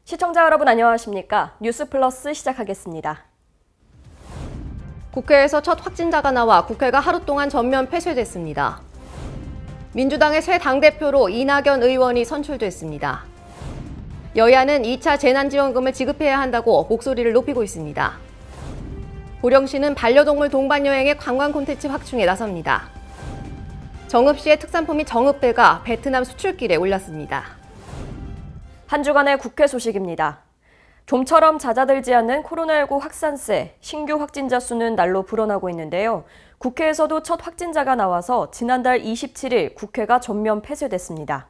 시청자 여러분 안녕하십니까? 뉴스플러스 시작하겠습니다. 국회에서 첫 확진자가 나와 국회가 하루 동안 전면 폐쇄됐습니다. 민주당의 새 당대표로 이낙연 의원이 선출됐습니다. 여야는 2차 재난지원금을 지급해야 한다고 목소리를 높이고 있습니다. 보령시는 반려동물 동반여행의 관광 콘텐츠 확충에 나섭니다. 정읍시의 특산품인 정읍배가 베트남 수출길에 올랐습니다. 한 주간의 국회 소식입니다. 좀처럼 잦아들지 않는 코로나19 확산세, 신규 확진자 수는 날로 불어나고 있는데요. 국회에서도 첫 확진자가 나와서 지난달 27일 국회가 전면 폐쇄됐습니다.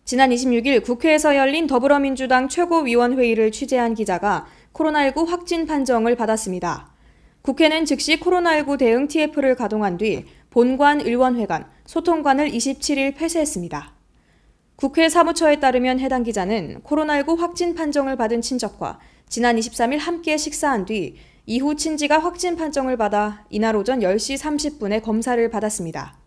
지난 26일 국회에서 열린 더불어민주당 최고위원회의를 취재한 기자가 코로나19 확진 판정을 받았습니다. 국회는 즉시 코로나19 대응 TF를 가동한 뒤 본관, 의원회관, 소통관을 27일 폐쇄했습니다. 국회 사무처에 따르면 해당 기자는 코로나19 확진 판정을 받은 친척과 지난 23일 함께 식사한 뒤 이후 친지가 확진 판정을 받아 이날 오전 10시 30분에 검사를 받았습니다.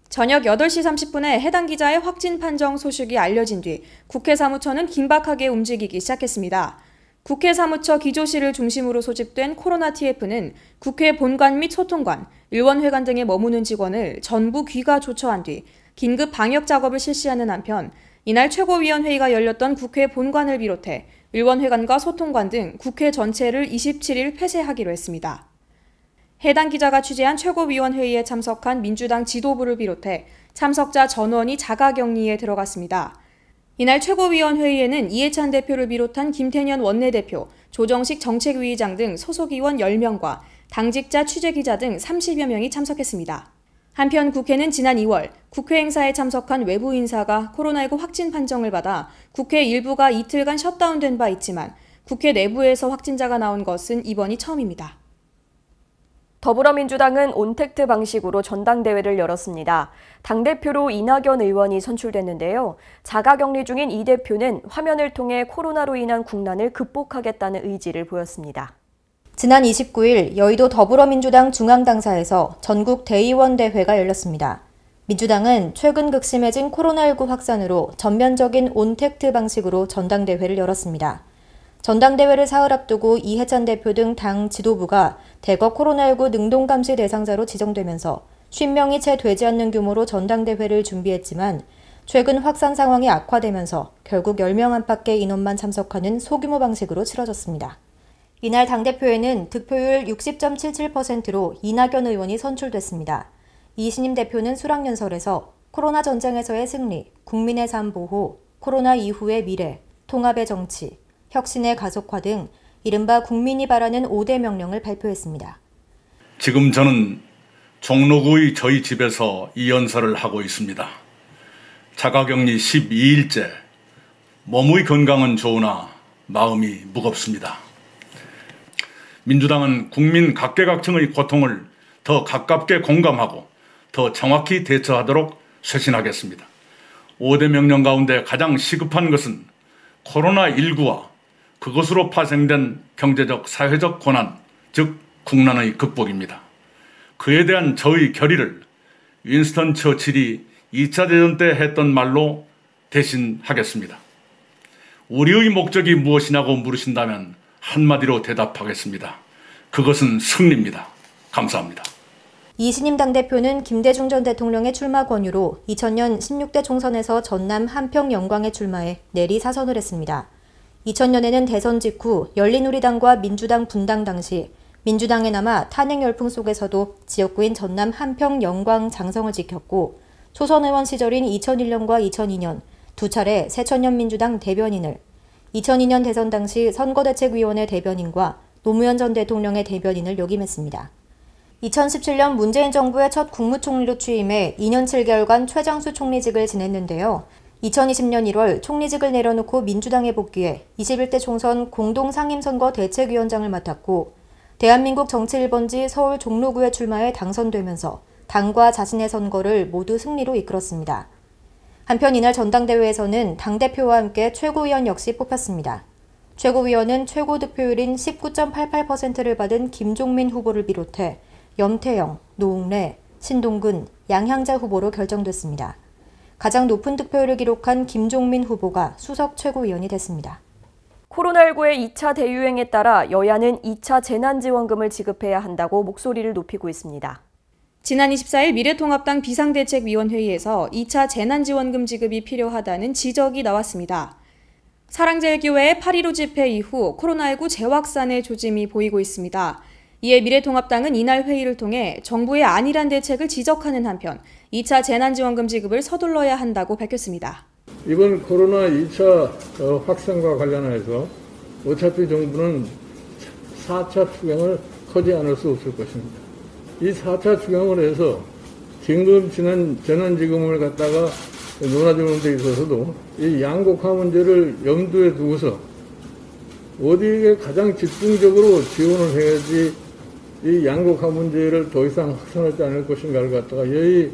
저녁 8시 30분에 해당 기자의 확진 판정 소식이 알려진 뒤 국회 사무처는 긴박하게 움직이기 시작했습니다. 국회 사무처 기조실을 중심으로 소집된 코로나 TF는 국회 본관 및 소통관, 의원회관 등에 머무는 직원을 전부 귀가 조처한 뒤 긴급 방역 작업을 실시하는 한편 이날 최고위원회의가 열렸던 국회 본관을 비롯해 의원회관과 소통관 등 국회 전체를 27일 폐쇄하기로 했습니다. 해당 기자가 취재한 최고위원회의에 참석한 민주당 지도부를 비롯해 참석자 전원이 자가격리에 들어갔습니다. 이날 최고위원회의에는 이해찬 대표를 비롯한 김태년 원내대표, 조정식 정책위의장 등 소속 의원 10명과 당직자 취재기자 등 30여 명이 참석했습니다. 한편 국회는 지난 2월 국회 행사에 참석한 외부 인사가 코로나19 확진 판정을 받아 국회 일부가 이틀간 셧다운된 바 있지만 국회 내부에서 확진자가 나온 것은 이번이 처음입니다. 더불어민주당은 온택트 방식으로 전당대회를 열었습니다. 당대표로 이낙연 의원이 선출됐는데요. 자가격리 중인 이 대표는 화면을 통해 코로나로 인한 국난을 극복하겠다는 의지를 보였습니다. 지난 29일 여의도 더불어민주당 중앙당사에서 전국 대의원대회가 열렸습니다. 민주당은 최근 극심해진 코로나19 확산으로 전면적인 온택트 방식으로 전당대회를 열었습니다. 전당대회를 사흘 앞두고 이해찬 대표 등 당 지도부가 대거 코로나19 능동감시 대상자로 지정되면서 50명이 채 되지 않는 규모로 전당대회를 준비했지만 최근 확산 상황이 악화되면서 결국 10명 안팎의 인원만 참석하는 소규모 방식으로 치러졌습니다. 이날 당대표에는 득표율 60.77%로 이낙연 의원이 선출됐습니다. 이신임 대표는 수락연설에서 코로나 전쟁에서의 승리, 국민의 삶 보호, 코로나 이후의 미래, 통합의 정치, 혁신의 가속화 등 이른바 국민이 바라는 5대 명령을 발표했습니다. 지금 저는 종로구의 저희 집에서 이 연설을 하고 있습니다. 자가격리 12일째, 몸의 건강은 좋으나 마음이 무겁습니다. 민주당은 국민 각계각층의 고통을 더 가깝게 공감하고 더 정확히 대처하도록 쇄신하겠습니다. 5대 명령 가운데 가장 시급한 것은 코로나19와 그것으로 파생된 경제적, 사회적 고난, 즉 국난의 극복입니다. 그에 대한 저의 결의를 윈스턴 처칠이 2차 대전 때 했던 말로 대신하겠습니다. 우리의 목적이 무엇이냐고 물으신다면 한마디로 대답하겠습니다. 그것은 승리입니다. 감사합니다. 이신임 당대표는 김대중 전 대통령의 출마 권유로 2000년 16대 총선에서 전남 한평 영광에 출마해 내리 사선을 했습니다. 2000년에는 대선 직후 열린우리당과 민주당 분당 당시 민주당에 남아 탄핵 열풍 속에서도 지역구인 전남 한평 영광 장성을 지켰고 초선 의원 시절인 2001년과 2002년 두 차례 새천년 민주당 대변인을 2002년 대선 당시 선거대책위원회 대변인과 노무현 전 대통령의 대변인을 역임했습니다. 2017년 문재인 정부의 첫 국무총리로 취임해 2년 7개월간 최장수 총리직을 지냈는데요. 2020년 1월 총리직을 내려놓고 민주당에 복귀해 21대 총선 공동상임선거 대책위원장을 맡았고 대한민국 정치 1번지 서울 종로구에 출마해 당선되면서 당과 자신의 선거를 모두 승리로 이끌었습니다. 한편 이날 전당대회에서는 당대표와 함께 최고위원 역시 뽑혔습니다. 최고위원은 최고 득표율인 19.88%를 받은 김종민 후보를 비롯해 염태영, 노웅래, 신동근, 양향자 후보로 결정됐습니다. 가장 높은 득표율을 기록한 김종민 후보가 수석 최고위원이 됐습니다. 코로나19의 2차 대유행에 따라 여야는 2차 재난지원금을 지급해야 한다고 목소리를 높이고 있습니다. 지난 24일 미래통합당 비상대책위원회의에서 2차 재난지원금 지급이 필요하다는 지적이 나왔습니다. 사랑제일교회의 8.15 집회 이후 코로나19 재확산의 조짐이 보이고 있습니다. 이에 미래통합당은 이날 회의를 통해 정부의 안일한 대책을 지적하는 한편 2차 재난지원금 지급을 서둘러야 한다고 밝혔습니다. 이번 코로나 2차 확산과 관련해서 어차피 정부는 4차 추경을 하지 않을 수 없을 것입니다. 이 4차 추경을 해서 긴급 재난지원금을 갖다가 논하자는 데 있어서도 이 양극화 문제를 염두에 두고서 어디에 가장 집중적으로 지원을 해야지 이 양극화 문제를 더 이상 확산하지 않을 것인가를 갖다가 여의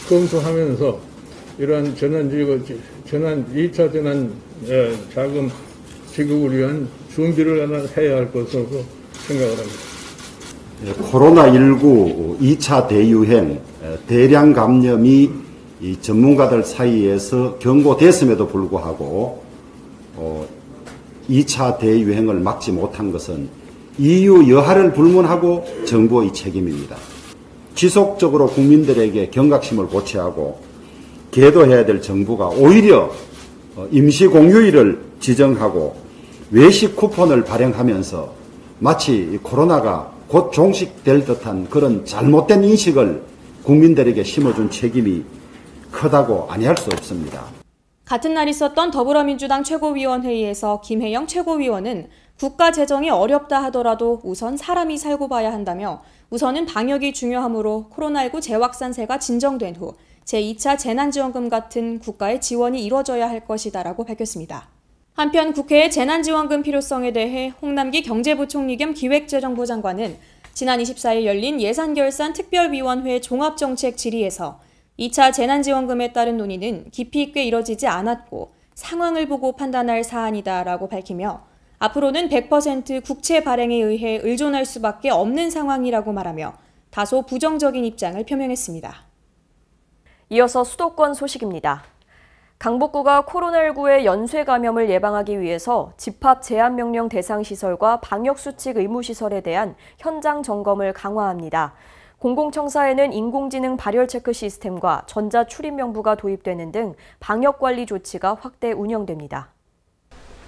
검토하면서 이러한 2차 재난 자금 지급을 위한 준비를 해야 할 것으로 생각을 합니다. 코로나19 2차 대유행, 대량 감염이 이 전문가들 사이에서 경고됐음에도 불구하고 2차 대유행을 막지 못한 것은 이유 여하를 불문하고 정부의 책임입니다. 지속적으로 국민들에게 경각심을 고취하고 계도해야 될 정부가 오히려 임시공휴일을 지정하고 외식 쿠폰을 발행하면서 마치 코로나가 곧 종식될 듯한 그런 잘못된 인식을 국민들에게 심어준 책임이 크다고 아니할 수 없습니다. 같은 날 있었던 더불어민주당 최고위원회의에서 김혜영 최고위원은 국가 재정이 어렵다 하더라도 우선 사람이 살고 봐야 한다며 우선은 방역이 중요하므로 코로나19 재확산세가 진정된 후 제2차 재난지원금 같은 국가의 지원이 이뤄져야 할 것이다라고 밝혔습니다. 한편 국회의 재난지원금 필요성에 대해 홍남기 경제부총리 겸 기획재정부 장관은 지난 24일 열린 예산결산 특별위원회 종합정책 질의에서 2차 재난지원금에 따른 논의는 깊이 있게 이뤄지지 않았고 상황을 보고 판단할 사안이다라고 밝히며 앞으로는 100% 국채 발행에 의해 의존할 수밖에 없는 상황이라고 말하며 다소 부정적인 입장을 표명했습니다. 이어서 수도권 소식입니다. 강북구가 코로나19의 연쇄 감염을 예방하기 위해서 집합 제한 명령 대상 시설과 방역수칙 의무시설에 대한 현장 점검을 강화합니다. 공공청사에는 인공지능 발열 체크 시스템과 전자 출입 명부가 도입되는 등 방역관리 조치가 확대 운영됩니다.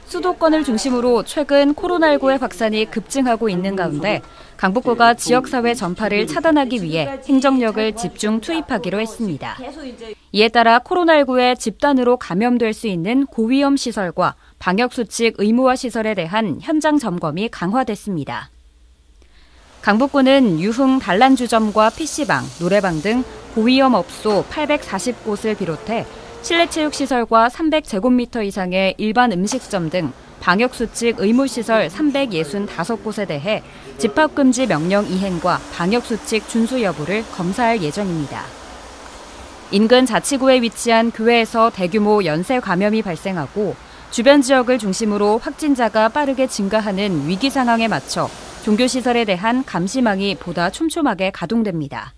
수도권을 중심으로 최근 코로나19의 확산이 급증하고 있는 가운데 강북구가 지역사회 전파를 차단하기 위해 행정력을 집중 투입하기로 했습니다. 이에 따라 코로나19에 집단으로 감염될 수 있는 고위험 시설과 방역수칙 의무화 시설에 대한 현장 점검이 강화됐습니다. 강북구는 유흥 단란주점과 PC방, 노래방 등 고위험 업소 840곳을 비롯해 실내체육시설과 300제곱미터 이상의 일반 음식점 등 방역수칙 의무시설 365곳에 대해 집합금지 명령 이행과 방역수칙 준수 여부를 검사할 예정입니다. 인근 자치구에 위치한 교회에서 대규모 연쇄 감염이 발생하고 주변 지역을 중심으로 확진자가 빠르게 증가하는 위기 상황에 맞춰 종교시설에 대한 감시망이 보다 촘촘하게 가동됩니다.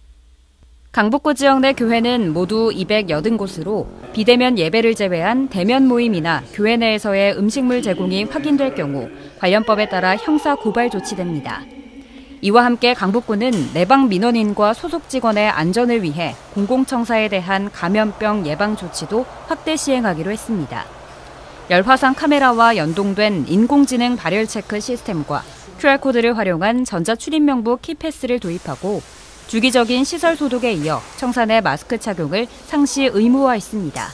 강북구 지역 내 교회는 모두 280곳으로 비대면 예배를 제외한 대면 모임이나 교회 내에서의 음식물 제공이 확인될 경우 관련법에 따라 형사 고발 조치됩니다. 이와 함께 강북구는 내방 민원인과 소속 직원의 안전을 위해 공공청사에 대한 감염병 예방 조치도 확대 시행하기로 했습니다. 열화상 카메라와 연동된 인공지능 발열 체크 시스템과 QR코드를 활용한 전자출입명부 키패스를 도입하고 주기적인 시설 소독에 이어 청사 내 마스크 착용을 상시 의무화했습니다.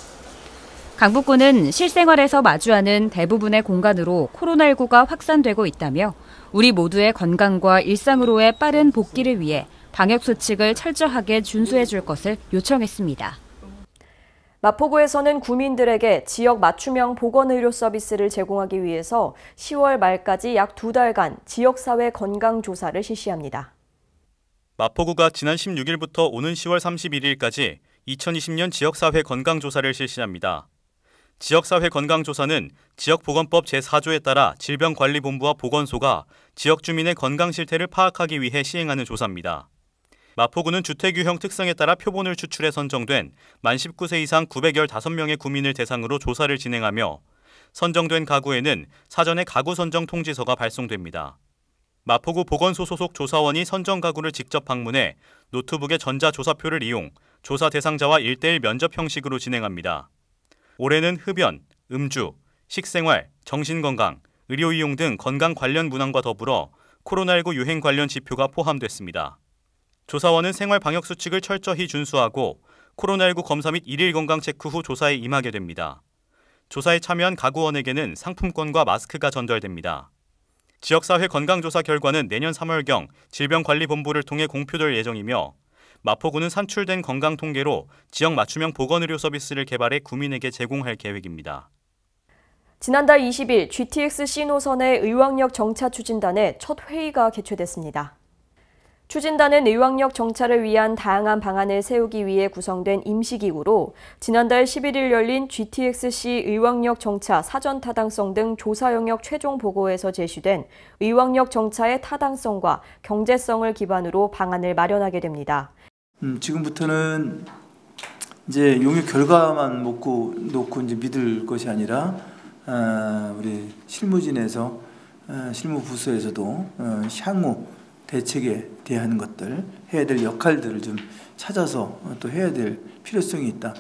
강북구는 실생활에서 마주하는 대부분의 공간으로 코로나19가 확산되고 있다며 우리 모두의 건강과 일상으로의 빠른 복귀를 위해 방역수칙을 철저하게 준수해 줄 것을 요청했습니다. 마포구에서는 구민들에게 지역 맞춤형 보건의료 서비스를 제공하기 위해서 10월 말까지 약 2달간 지역사회 건강조사를 실시합니다. 마포구가 지난 16일부터 오는 10월 31일까지 2020년 지역사회 건강조사를 실시합니다. 지역사회 건강조사는 지역보건법 제4조에 따라 질병관리본부와 보건소가 지역 주민의 건강 실태를 파악하기 위해 시행하는 조사입니다. 마포구는 주택유형 특성에 따라 표본을 추출해 선정된 만 19세 이상 915명의 구민을 대상으로 조사를 진행하며 선정된 가구에는 사전에 가구 선정 통지서가 발송됩니다. 마포구 보건소 소속 조사원이 선정 가구를 직접 방문해 노트북의 전자조사표를 이용 조사 대상자와 1:1 면접 형식으로 진행합니다. 올해는 흡연, 음주, 식생활, 정신건강, 의료이용 등 건강 관련 문항과 더불어 코로나19 유행 관련 지표가 포함됐습니다. 조사원은 생활 방역 수칙을 철저히 준수하고 코로나19 검사 및 일일 건강 체크 후 조사에 임하게 됩니다. 조사에 참여한 가구원에게는 상품권과 마스크가 전달됩니다. 지역사회 건강조사 결과는 내년 3월경 질병관리본부를 통해 공표될 예정이며 마포구는 산출된 건강 통계로 지역 맞춤형 보건의료 서비스를 개발해 구민에게 제공할 계획입니다. 지난달 20일 GTX C노선의 의왕역 정차 추진단의 첫 회의가 개최됐습니다. 추진단은 의왕역 정차를 위한 다양한 방안을 세우기 위해 구성된 임시기구로 지난달 11일 열린 GTX-C 의왕역 정차 사전 타당성 등 조사 영역 최종 보고에서 제시된 의왕역 정차의 타당성과 경제성을 기반으로 방안을 마련하게 됩니다. 지금부터는 이제 용역 결과만 놓고 이제 믿을 것이 아니라 우리 실무진에서 실무부서에서도 향후 대책에 대한 것들, 해야 될 역할들을 좀 찾아서 또 해야 될 필요성이 있다.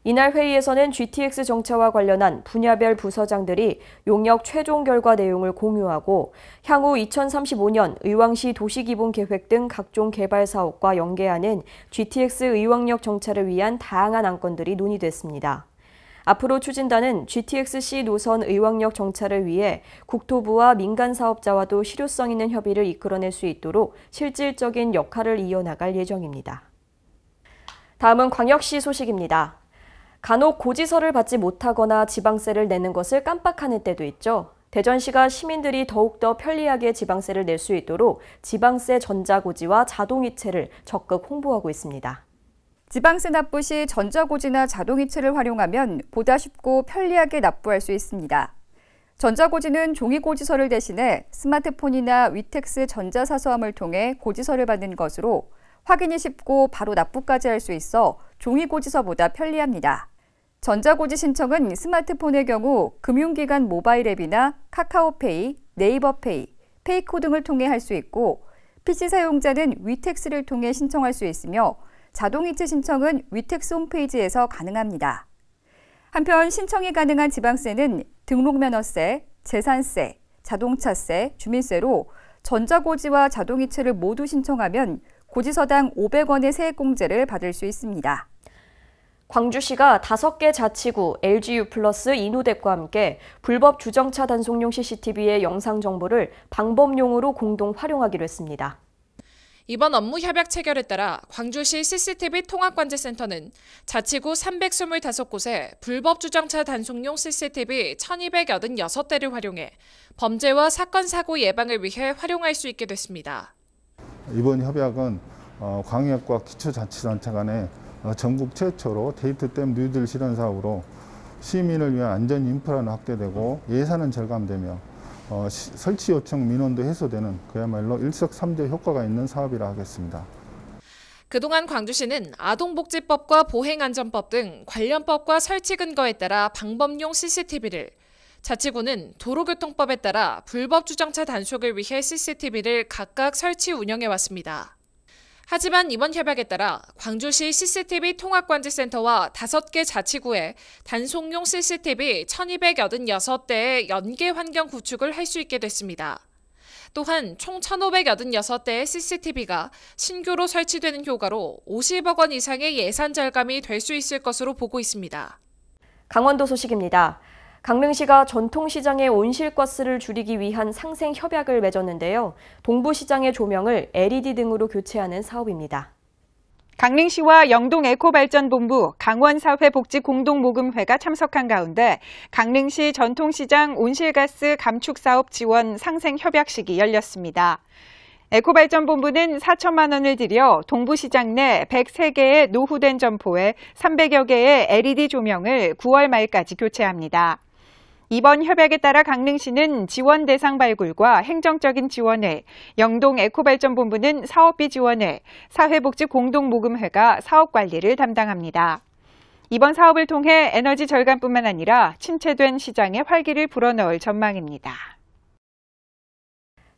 이날 회의에서는 GTX 정차와 관련한 분야별 부서장들이 용역 최종 결과 내용을 공유하고 향후 2035년 의왕시 도시기본계획 등 각종 개발 사업과 연계하는 GTX 의왕역 정차를 위한 다양한 안건들이 논의됐습니다. 앞으로 추진단은 GTX-C 노선 의왕역 정차를 위해 국토부와 민간 사업자와도 실효성 있는 협의를 이끌어낼 수 있도록 실질적인 역할을 이어나갈 예정입니다. 다음은 광역시 소식입니다. 간혹 고지서를 받지 못하거나 지방세를 내는 것을 깜빡하는 때도 있죠. 대전시가 시민들이 더욱더 편리하게 지방세를 낼 수 있도록 지방세 전자고지와 자동이체를 적극 홍보하고 있습니다. 지방세 납부 시 전자고지나 자동이체를 활용하면 보다 쉽고 편리하게 납부할 수 있습니다. 전자고지는 종이고지서를 대신해 스마트폰이나 위텍스 전자사서함을 통해 고지서를 받는 것으로 확인이 쉽고 바로 납부까지 할 수 있어 종이고지서보다 편리합니다. 전자고지 신청은 스마트폰의 경우 금융기관 모바일 앱이나 카카오페이, 네이버페이, 페이코 등을 통해 할 수 있고 PC 사용자는 위텍스를 통해 신청할 수 있으며 자동이체 신청은 위텍스 홈페이지에서 가능합니다. 한편 신청이 가능한 지방세는 등록면허세, 재산세, 자동차세, 주민세로 전자고지와 자동이체를 모두 신청하면 고지서당 500원의 세액공제를 받을 수 있습니다. 광주시가 5개 자치구, LGU+, 이노뎁과 함께 불법 주정차 단속용 CCTV의 영상 정보를 방법용으로 공동 활용하기로 했습니다. 이번 업무 협약 체결에 따라 광주시 CCTV 통합관제센터는 자치구 325곳에 불법 주정차 단속용 CCTV 1286대를 활용해 범죄와 사건 사고 예방을 위해 활용할 수 있게 됐습니다. 이번 협약은 광역과 기초자치단체 간에 전국 최초로 데이트댐 뉴딜 실현 사업으로 시민을 위한 안전 인프라는 확대되고 예산은 절감되며 설치 요청 민원도 해소되는 그야말로 일석삼조 효과가 있는 사업이라 하겠습니다. 그동안 광주시는 아동복지법과 보행안전법 등 관련법과 설치 근거에 따라 방법용 CCTV를, 자치구는 도로교통법에 따라 불법 주정차 단속을 위해 CCTV를 각각 설치 운영해왔습니다. 하지만 이번 협약에 따라 광주시 CCTV 통합관제센터와 5개 자치구에 단속용 CCTV 1286대의 연계 환경 구축을 할 수 있게 됐습니다. 또한 총 1586대의 CCTV가 신규로 설치되는 효과로 50억 원 이상의 예산 절감이 될 수 있을 것으로 보고 있습니다. 강원도 소식입니다. 강릉시가 전통시장의 온실가스를 줄이기 위한 상생 협약을 맺었는데요. 동부시장의 조명을 LED 등으로 교체하는 사업입니다. 강릉시와 영동에코발전본부, 강원사회복지공동모금회가 참석한 가운데 강릉시 전통시장 온실가스 감축사업 지원 상생 협약식이 열렸습니다. 에코발전본부는 4천만 원을 들여 동부시장 내 103개의 노후된 점포에 300여 개의 LED 조명을 9월 말까지 교체합니다. 이번 협약에 따라 강릉시는 지원 대상 발굴과 행정적인 지원회, 영동에코발전본부는 사업비 지원회, 사회복지공동모금회가 사업 관리를 담당합니다. 이번 사업을 통해 에너지 절감뿐만 아니라 침체된 시장에 활기를 불어넣을 전망입니다.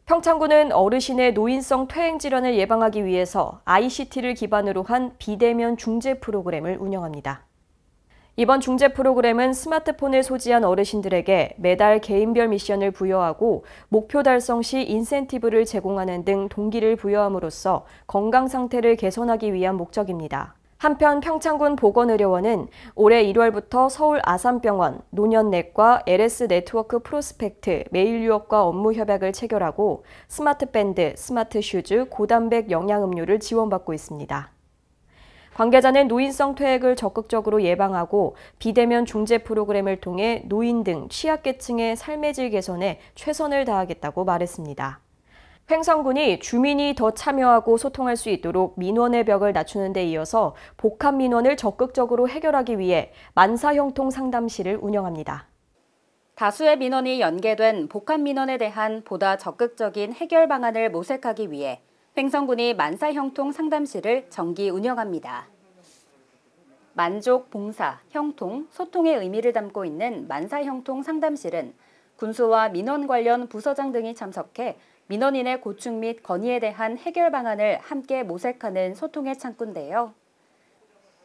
평창군은 어르신의 노인성 퇴행 질환을 예방하기 위해서 ICT를 기반으로 한 비대면 중재 프로그램을 운영합니다. 이번 중재 프로그램은 스마트폰을 소지한 어르신들에게 매달 개인별 미션을 부여하고 목표 달성 시 인센티브를 제공하는 등 동기를 부여함으로써 건강 상태를 개선하기 위한 목적입니다. 한편 평창군 보건의료원은 올해 1월부터 서울 아산병원, 노년내과, LS 네트워크 프로스펙트, 메일유업과 업무 협약을 체결하고 스마트밴드, 스마트슈즈, 고단백 영양음료를 지원받고 있습니다. 관계자는 노인성 퇴행을 적극적으로 예방하고 비대면 중재 프로그램을 통해 노인 등 취약계층의 삶의 질 개선에 최선을 다하겠다고 말했습니다. 횡성군이 주민이 더 참여하고 소통할 수 있도록 민원의 벽을 낮추는 데 이어서 복합 민원을 적극적으로 해결하기 위해 만사형통 상담실을 운영합니다. 다수의 민원이 연계된 복합 민원에 대한 보다 적극적인 해결 방안을 모색하기 위해 횡성군이 만사형통 상담실을 정기 운영합니다. 만족, 봉사, 형통, 소통의 의미를 담고 있는 만사형통 상담실은 군수와 민원 관련 부서장 등이 참석해 민원인의 고충 및 건의에 대한 해결 방안을 함께 모색하는 소통의 창구인데요.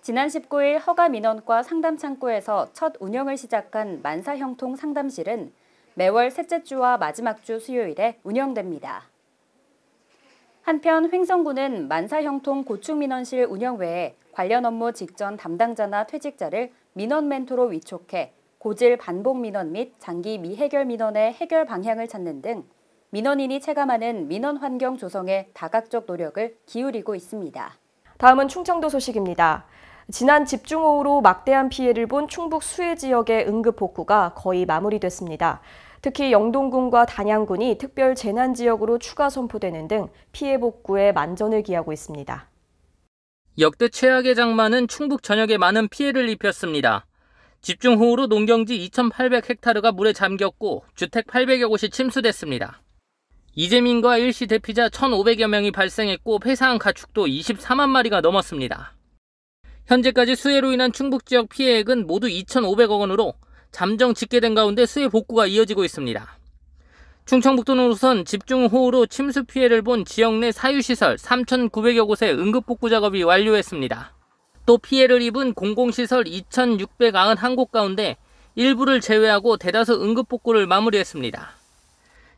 지난 19일 허가 민원과 상담 창구에서 첫 운영을 시작한 만사형통 상담실은 매월 셋째 주와 마지막 주 수요일에 운영됩니다. 한편 횡성군은 만사형통 고충민원실 운영 외에 관련 업무 직전 담당자나 퇴직자를 민원 멘토로 위촉해 고질 반복 민원 및 장기 미해결 민원의 해결 방향을 찾는 등 민원인이 체감하는 민원 환경 조성에 다각적 노력을 기울이고 있습니다. 다음은 충청도 소식입니다. 지난 집중호우로 막대한 피해를 본 충북 수해 지역의 응급복구가 거의 마무리됐습니다. 특히 영동군과 단양군이 특별 재난지역으로 추가 선포되는 등 피해 복구에 만전을 기하고 있습니다. 역대 최악의 장마는 충북 전역에 많은 피해를 입혔습니다. 집중호우로 농경지 2,800헥타르가 물에 잠겼고 주택 800여 곳이 침수됐습니다. 이재민과 일시 대피자 1,500여 명이 발생했고 폐사한 가축도 24만 마리가 넘었습니다. 현재까지 수해로 인한 충북 지역 피해액은 모두 2,500억 원으로 잠정 집계된 가운데 수해 복구가 이어지고 있습니다. 충청북도는 우선 집중호우로 침수 피해를 본 지역 내 사유시설 3,900여 곳의 응급복구 작업이 완료했습니다. 또 피해를 입은 공공시설 2,691곳 가운데 일부를 제외하고 대다수 응급복구를 마무리했습니다.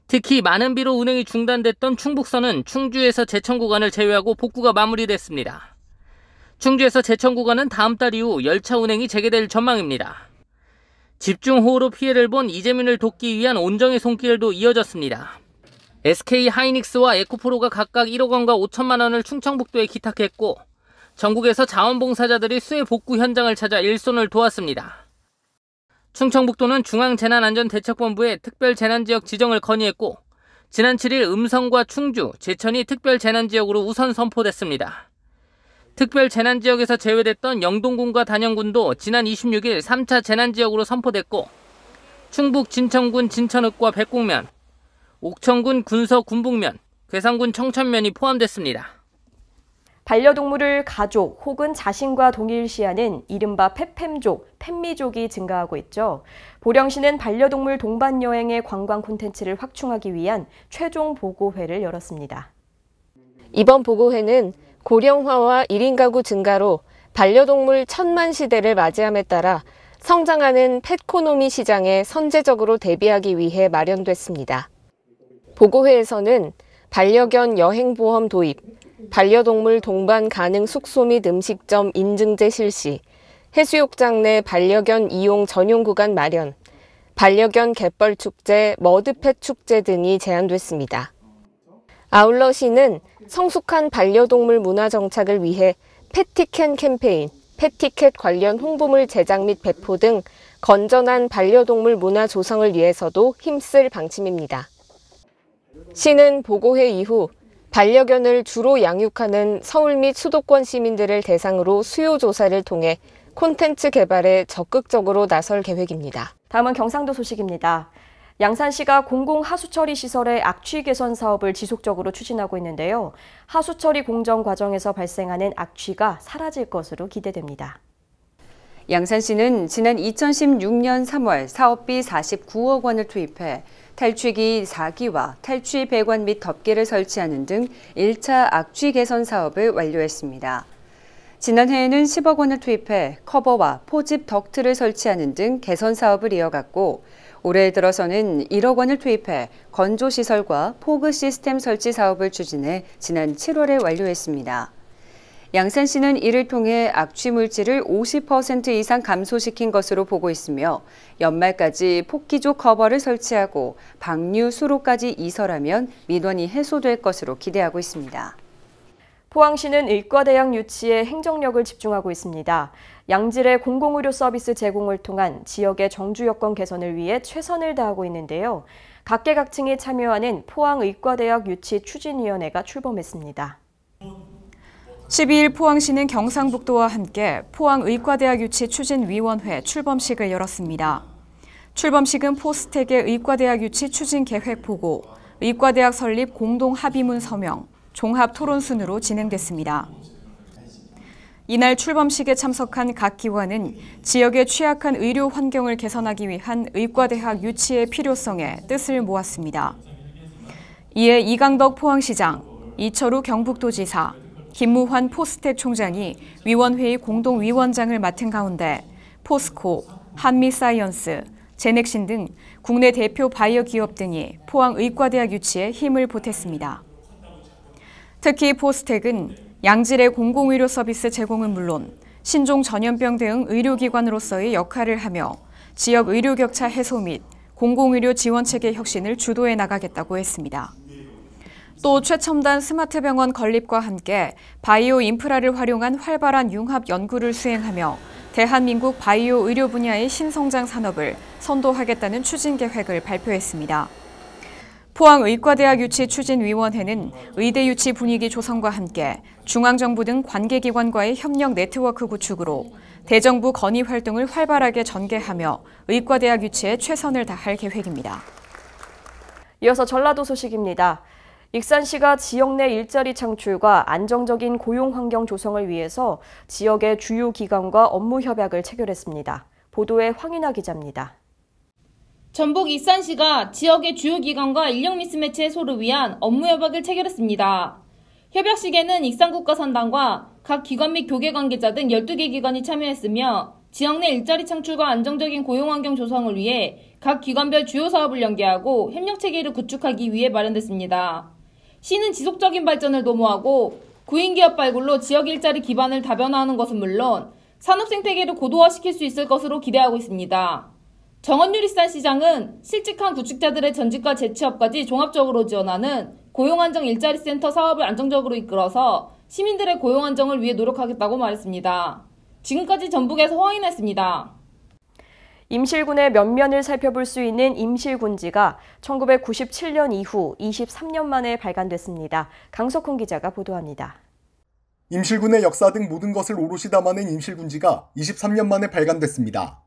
특히 많은 비로 운행이 중단됐던 충북선은 충주에서 제천 구간을 제외하고 복구가 마무리됐습니다. 충주에서 제천 구간은 다음 달 이후 열차 운행이 재개될 전망입니다. 집중호우로 피해를 본 이재민을 돕기 위한 온정의 손길도 이어졌습니다. SK 하이닉스와 에코프로가 각각 1억 원과 5천만 원을 충청북도에 기탁했고 전국에서 자원봉사자들이 수해 복구 현장을 찾아 일손을 도왔습니다. 충청북도는 중앙재난안전대책본부에 특별재난지역 지정을 건의했고 지난 7일 음성과 충주, 제천이 특별재난지역으로 우선 선포됐습니다. 특별재난지역에서 제외됐던 영동군과 단양군도 지난 26일 3차 재난지역으로 선포됐고 충북 진천군 진천읍과 백곡면, 옥천군 군서 군북면, 괴산군 청천면이 포함됐습니다. 반려동물을 가족 혹은 자신과 동일시하는 이른바 페팸족, 펫미족이 증가하고 있죠. 보령시는 반려동물 동반 여행의 관광 콘텐츠를 확충하기 위한 최종 보고회를 열었습니다. 이번 보고회는 고령화와 1인 가구 증가로 반려동물 1000만 시대를 맞이함에 따라 성장하는 펫코노미 시장에 선제적으로 대비하기 위해 마련됐습니다. 보고회에서는 반려견 여행보험 도입, 반려동물 동반 가능 숙소 및 음식점 인증제 실시, 해수욕장 내 반려견 이용 전용 구간 마련, 반려견 갯벌 축제, 머드펫 축제 등이 제안됐습니다. 아울러 시는 성숙한 반려동물 문화 정착을 위해 펫티켓 캠페인, 펫티켓 관련 홍보물 제작 및 배포 등 건전한 반려동물 문화 조성을 위해서도 힘쓸 방침입니다. 시는 보고회 이후 반려견을 주로 양육하는 서울 및 수도권 시민들을 대상으로 수요 조사를 통해 콘텐츠 개발에 적극적으로 나설 계획입니다. 다음은 경상도 소식입니다. 양산시가 공공하수처리 시설의 악취 개선 사업을 지속적으로 추진하고 있는데요. 하수처리 공정 과정에서 발생하는 악취가 사라질 것으로 기대됩니다. 양산시는 지난 2016년 3월 사업비 49억 원을 투입해 탈취기 4기와 탈취 배관 및 덮개를 설치하는 등 1차 악취 개선 사업을 완료했습니다. 지난해에는 10억 원을 투입해 커버와 포집 덕트를 설치하는 등 개선 사업을 이어갔고 올해 들어서는 1억 원을 투입해 건조시설과 포그 시스템 설치 사업을 추진해 지난 7월에 완료했습니다. 양산시는 이를 통해 악취 물질을 50% 이상 감소시킨 것으로 보고 있으며 연말까지 폭기조 커버를 설치하고 방류 수로까지 이설하면 민원이 해소될 것으로 기대하고 있습니다. 포항시는 의과대학 유치에 행정력을 집중하고 있습니다. 양질의 공공의료 서비스 제공을 통한 지역의 정주 여건 개선을 위해 최선을 다하고 있는데요. 각계각층이 참여하는 포항의과대학 유치 추진위원회가 출범했습니다. 12일 포항시는 경상북도와 함께 포항의과대학 유치 추진위원회 출범식을 열었습니다. 출범식은 포스텍의 의과대학 유치 추진 계획 보고, 의과대학 설립 공동 합의문 서명, 종합 토론 순으로 진행됐습니다. 이날 출범식에 참석한 각 기관은 지역의 취약한 의료 환경을 개선하기 위한 의과대학 유치의 필요성에 뜻을 모았습니다. 이에 이강덕 포항시장, 이철우 경북도지사, 김무환 포스텍 총장이 위원회의 공동위원장을 맡은 가운데 포스코, 한미사이언스, 제넥신 등 국내 대표 바이오 기업 등이 포항의과대학 유치에 힘을 보탰습니다. 특히 포스텍은 양질의 공공의료 서비스 제공은 물론 신종 전염병 대응 의료기관으로서의 역할을 하며 지역 의료 격차 해소 및 공공의료 지원체계 혁신을 주도해 나가겠다고 했습니다. 또 최첨단 스마트 병원 건립과 함께 바이오 인프라를 활용한 활발한 융합 연구를 수행하며 대한민국 바이오 의료 분야의 신성장 산업을 선도하겠다는 추진 계획을 발표했습니다. 포항의과대학 유치 추진위원회는 의대 유치 분위기 조성과 함께 중앙정부 등 관계기관과의 협력 네트워크 구축으로 대정부 건의 활동을 활발하게 전개하며 의과대학 유치에 최선을 다할 계획입니다. 이어서 전라도 소식입니다. 익산시가 지역 내 일자리 창출과 안정적인 고용 환경 조성을 위해서 지역의 주요 기관과 업무 협약을 체결했습니다. 보도에 황인아 기자입니다. 전북 익산시가 지역의 주요 기관과 인력 미스매치 해소를 위한 업무 협약을 체결했습니다. 협약식에는 익산국가산단과 각 기관 및 교계 관계자 등 12개 기관이 참여했으며 지역 내 일자리 창출과 안정적인 고용 환경 조성을 위해 각 기관별 주요 사업을 연계하고 협력 체계를 구축하기 위해 마련됐습니다. 시는 지속적인 발전을 도모하고 구인기업 발굴로 지역 일자리 기반을 다변화하는 것은 물론 산업 생태계를 고도화시킬 수 있을 것으로 기대하고 있습니다. 정원율 익산시장은 실직한 구직자들의 전직과 재취업까지 종합적으로 지원하는 고용안정 일자리센터 사업을 안정적으로 이끌어서 시민들의 고용 안정을 위해 노력하겠다고 말했습니다. 지금까지 전북에서 황인아였습니다. 임실군의 면면을 살펴볼 수 있는 임실군지가 1997년 이후 23년 만에 발간됐습니다. 강석훈 기자가 보도합니다. 임실군의 역사 등 모든 것을 오롯이 담아낸 임실군지가 23년 만에 발간됐습니다.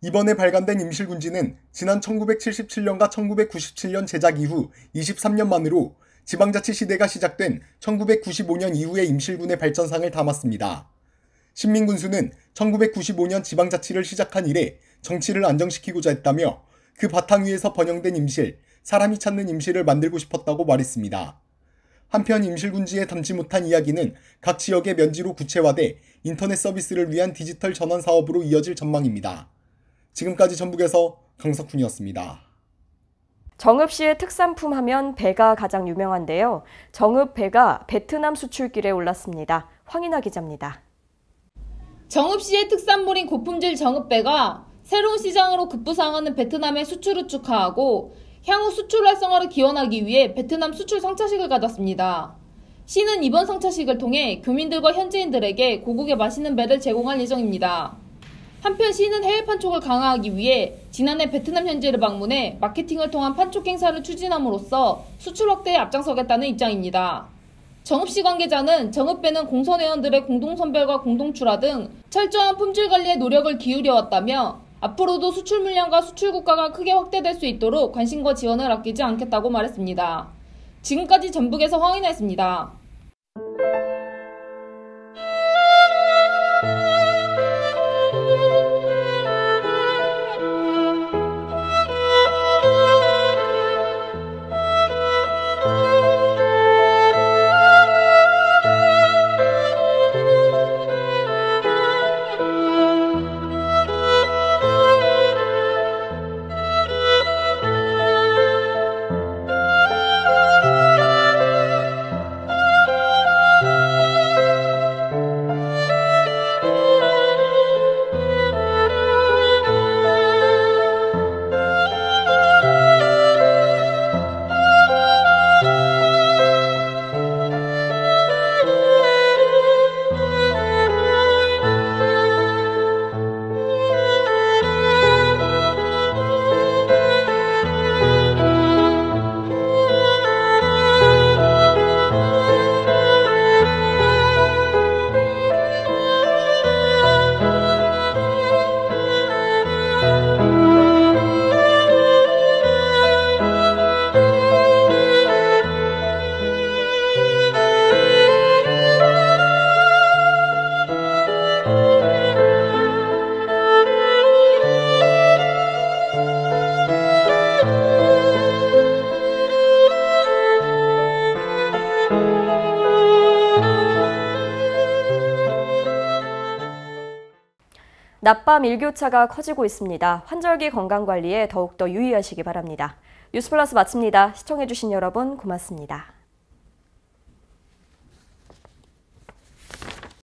이번에 발간된 임실군지는 지난 1977년과 1997년 제작 이후 23년 만으로 지방자치 시대가 시작된 1995년 이후의 임실군의 발전상을 담았습니다. 신민군수는 1995년 지방자치를 시작한 이래 정치를 안정시키고자 했다며 그 바탕 위에서 번영된 임실, 사람이 찾는 임실을 만들고 싶었다고 말했습니다. 한편 임실군지에 담지 못한 이야기는 각 지역의 면지로 구체화돼 인터넷 서비스를 위한 디지털 전환 사업으로 이어질 전망입니다. 지금까지 전북에서 강석훈이었습니다. 정읍시의 특산품 하면 배가 가장 유명한데요. 정읍 배가 베트남 수출길에 올랐습니다. 황인아 기자입니다. 정읍시의 특산물인 고품질 정읍배가 새로운 시장으로 급부상하는 베트남의 수출을 축하하고 향후 수출 활성화를 기원하기 위해 베트남 수출 성차식을 가졌습니다. 시는 이번 성차식을 통해 교민들과 현지인들에게 고국의 맛있는 배를 제공할 예정입니다. 한편 시는 해외 판촉을 강화하기 위해 지난해 베트남 현지를 방문해 마케팅을 통한 판촉 행사를 추진함으로써 수출 확대에 앞장서겠다는 입장입니다. 정읍시 관계자는 정읍배는 공선회원들의 공동선별과 공동출하 등 철저한 품질 관리에 노력을 기울여왔다며 앞으로도 수출 물량과 수출 국가가 크게 확대될 수 있도록 관심과 지원을 아끼지 않겠다고 말했습니다. 지금까지 전북에서 황인아였습니다. 낮밤 일교차가 커지고 있습니다. 환절기 건강관리에 더욱더 유의하시기 바랍니다. 뉴스플러스 마칩니다. 시청해주신 여러분 고맙습니다.